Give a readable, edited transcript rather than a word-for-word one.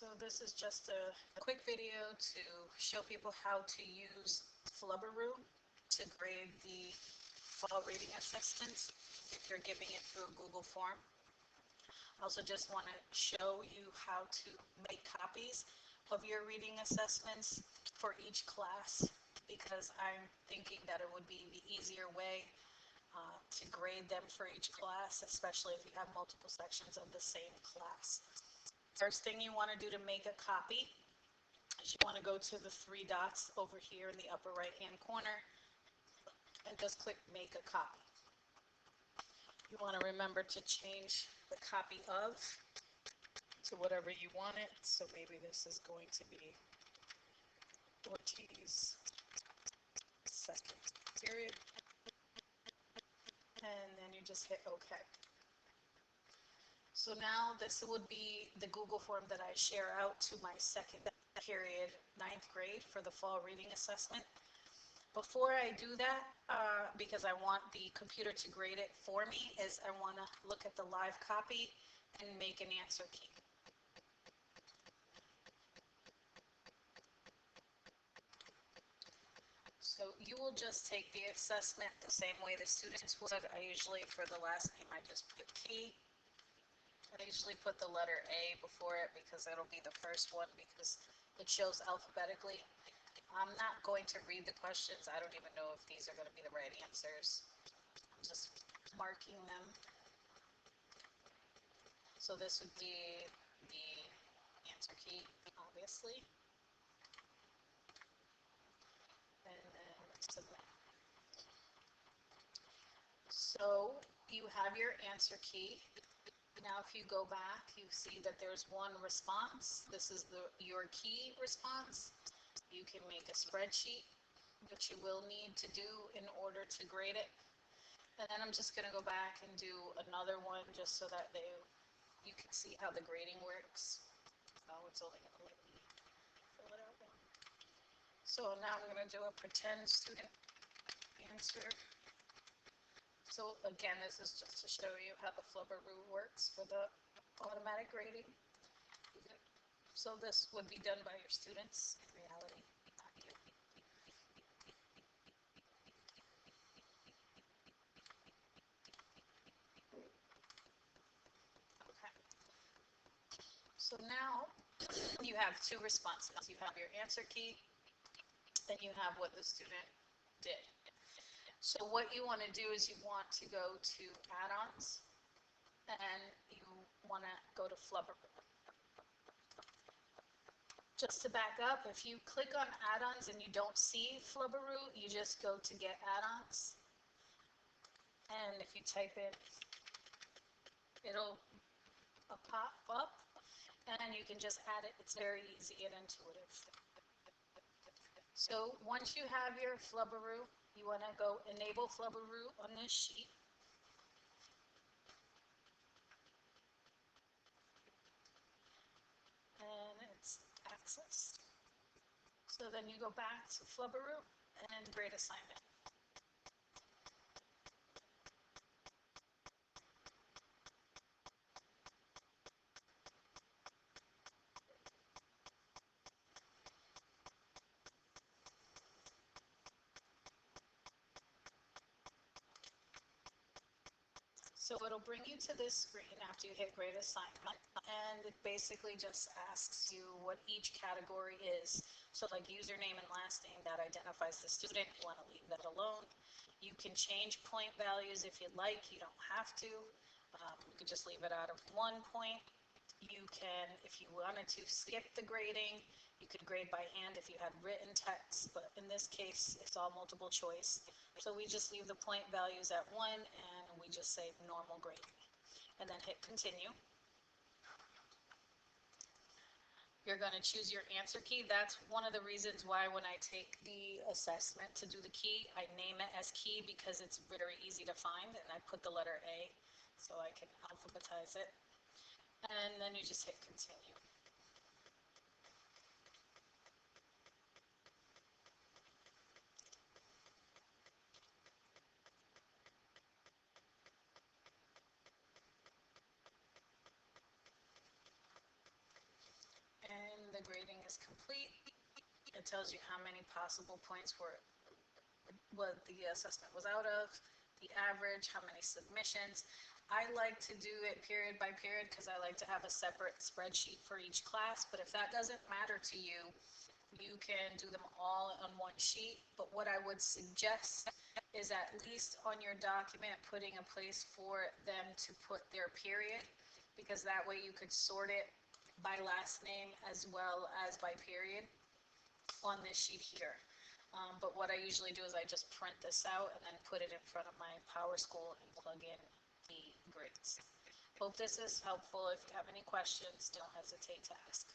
So this is just a quick video to show people how to use flubaroo to grade the fall reading assessments if you're giving it through a Google form. I also just want to show you how to make copies of your reading assessments for each class because I'm thinking that it would be the easier way to grade them for each class, especially if you have multiple sections of the same class. First thing you want to do to make a copy is you want to go to the three dots over here in the upper right hand corner and just click make a copy. You want to remember to change the copy of to whatever you want it. So maybe this is going to be Ortiz second period, and then you just hit OK. So now this would be the Google form that I share out to my second period, 9th grade for the fall reading assessment. Before I do that, because I want the computer to grade it for me, is I want to look at the live copy and make an answer key. So you will just take the assessment the same way the students would. I usually, for the last name, I just put key. I usually put the letter A before it because that'll be the first one because it shows alphabetically. I'm not going to read the questions. I don't even know if these are going to be the right answers. I'm just marking them. So this would be the answer key, obviously. And then submit. So you have your answer key. Now if you go back, you see that there's one response. This is your key response. You can make a spreadsheet, which you will need to do in order to grade it. And then I'm just going to go back and do another one just so that you can see how the grading works. Oh, it's only going to let me fill it out one. So now I'm going to do a pretend student answer. So again, this is just to show you how the flubaroo works for the automatic grading. So this would be done by your students in reality, not you. Okay. So now you have two responses. You have your answer key, and you have what the student did. So what you want to do is you want to go to add-ons, and you want to go to flubaroo. Just to back up, if you click on add-ons and you don't see flubaroo, you just go to get add-ons. And if you type it, it'll pop up, and you can just add it. It's very easy and intuitive. So once you have your flubaroo, you want to go enable flubaroo on this sheet. And it's access. So then you go back to flubaroo and grade assignment. So it'll bring you to this screen after you hit grade assignment, and it basically just asks you what each category is. So like username and last name, that identifies the student. You want to leave that alone. You can change point values if you'd like. You don't have to. You could just leave it out of 1 point. You can, if you wanted to skip the grading, you could grade by hand if you had written text, but in this case, it's all multiple choice. So we just leave the point values at 1, and we just say normal grading, and then hit continue. You're going to choose your answer key. That's one of the reasons why when I take the assessment to do the key, I name it as key because it's very easy to find, and I put the letter A so I can alphabetize it. And then you just hit continue. grading is complete. It tells you how many possible points were what the assessment was out of, the average, how many submissions. I like to do it period by period because I like to have a separate spreadsheet for each class, but if that doesn't matter to you, you can do them all on one sheet. But what I would suggest is at least on your document putting a place for them to put their period, because that way you could sort it by last name as well as by period on this sheet here. But what I usually do is I just print this out and then put it in front of my PowerSchool and plug in the grades. Hope this is helpful. If you have any questions, don't hesitate to ask.